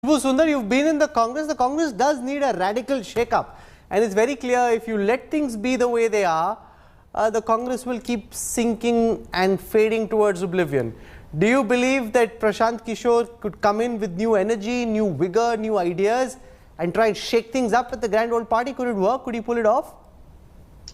Khushbu Sundar, you've been in the Congress. The Congress does need a radical shake-up. And it's very clear if you let things be the way they are, the Congress will keep sinking and fading towards oblivion. Do you believe that Prashant Kishor could come in with new energy, new vigor, new ideas and try and shake things up at the grand old party? Could it work? Could he pull it off?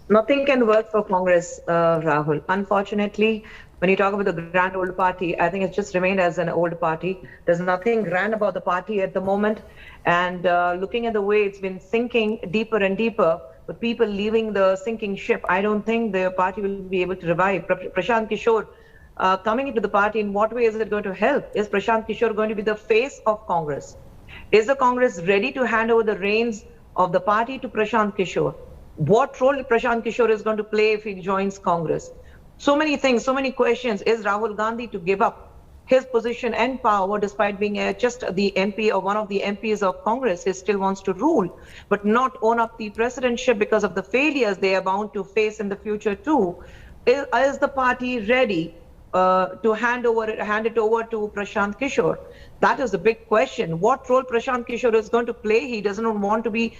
Nothing can work for Congress, Rahul. Unfortunately, when you talk about the grand old party, I think it's just remained as an old party. There's nothing grand about the party at the moment. And looking at the way it's been sinking deeper and deeper, with people leaving the sinking ship, I don't think the party will be able to revive. Prashant Kishor coming into the party, in what way is it going to help? Is Prashant Kishor going to be the face of Congress? Is the Congress ready to hand over the reins of the party to Prashant Kishor? What role Prashant Kishor is going to play if he joins Congress? So many things, so many questions. Is Rahul Gandhi to give up his position and power despite being just the MP or one of the MPs of Congress? He still wants to rule, but not own up the presidentship because of the failures they are bound to face in the future too. Is the party ready to hand it over to Prashant Kishor? That is the big question. What role Prashant Kishor is going to play? He doesn't want to be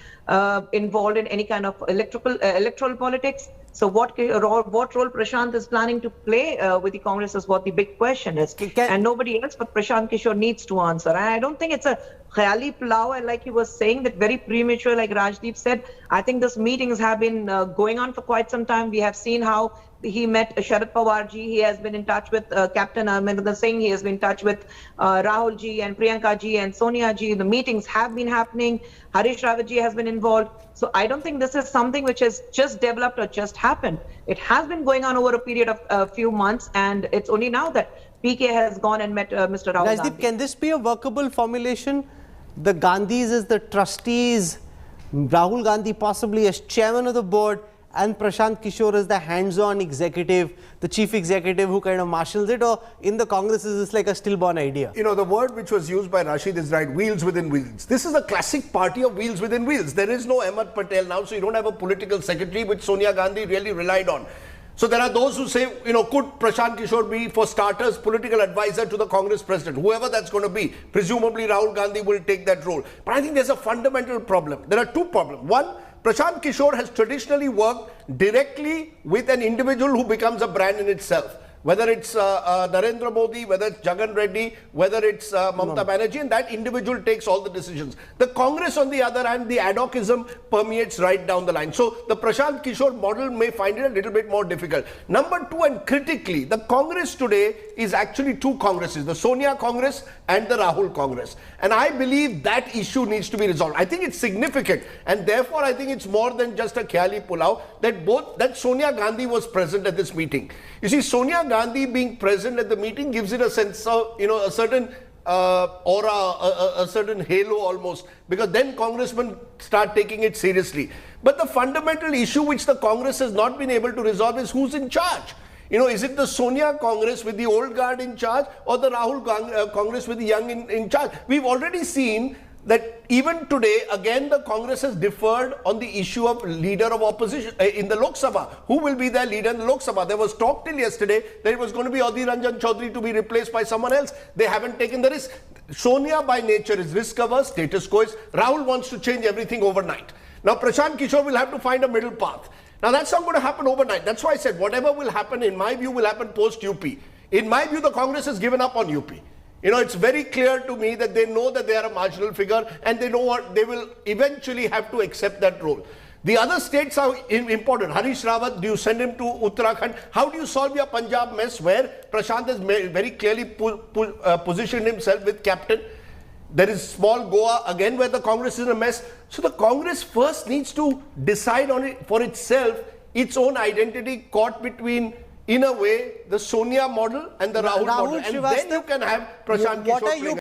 involved in any kind of electoral politics. So what role Prashant is planning to play with the Congress is what the big question is. And nobody else but Prashant Kishor needs to answer. And I don't think it's a khayali pulao, and like he was saying, that very premature, like Rajdeep said. I think these meetings have been going on for quite some time. We have seen how he met Sharad Pawar ji. He has been in touch with Captain Amarinder Singh. He has been in touch with Rahul ji and Priyanka ji and Sonia ji. The meetings have been happening. Harish Rawat ji has been involved. So I don't think this is something which has just developed or just happened. It has been going on over a period of a few months, and it's only now that PK has gone and met Mr. Rahul Rajdeep, Gandhi. can this be a workable formulation? The Gandhis as the trustees, Rahul Gandhi possibly as chairman of the board, and Prashant Kishor as the hands-on executive, the chief executive who kind of marshals it, or in the Congress is this like a stillborn idea? You know, the word which was used by Rashid is right, wheels within wheels. This is a classic party of wheels within wheels. There is no Ahmed Patel now, so you don't have a political secretary, which Sonia Gandhi really relied on. So there are those who say, you know, could Prashant Kishor be, for starters, political advisor to the Congress president, whoever that's going to be? Presumably Rahul Gandhi will take that role. But I think there's a fundamental problem. There are two problems. One, Prashant Kishor has traditionally worked directly with an individual who becomes a brand in itself. Whether it's Narendra Modi, whether it's Jagan Reddy, whether it's Mamata Banerjee, and that individual takes all the decisions. The Congress, on the other hand, the ad hocism permeates right down the line. So the Prashant Kishor model may find it a little bit more difficult. Number two, and critically, the Congress today is actually two Congresses, the Sonia Congress and the Rahul Congress. And I believe that issue needs to be resolved. I think it's significant, and therefore I think it's more than just a khayali pulao that Sonia Gandhi was present at this meeting. You see, Sonia Gandhi being present at the meeting gives it a sense of, you know, a certain aura, a certain halo almost, because then congressmen start taking it seriously. But the fundamental issue which the Congress has not been able to resolve is who's in charge. You know, is it the Sonia Congress with the old guard in charge, or the Rahul Congress with the young in charge? We've already seen that even today, again, the Congress has differed on the issue of leader of opposition in the Lok Sabha. Who will be their leader in the Lok Sabha? There was talk till yesterday that it was going to be Adhir Ranjan Chaudhary to be replaced by someone else. They haven't taken the risk. Sonia by nature is risk averse, status quo. Rahul wants to change everything overnight. Now Prashant Kishor will have to find a middle path. Now that's not going to happen overnight. That's why I said whatever will happen, in my view, will happen post-UP. In my view, the Congress has given up on UP. You know, it's very clear to me that they know that they are a marginal figure, and they know what they will eventually have to accept that role. The other states are important. Harish Rawat, do you send him to Uttarakhand? How do you solve your Punjab mess where Prashant has very clearly positioned himself with captain? There is small Goa, again, where the Congress is in a mess. So the Congress first needs to decide on it for itself, its own identity, caught between, in a way, the Sonia model and the Rahul model. And then you can have Prashant Kishor playing.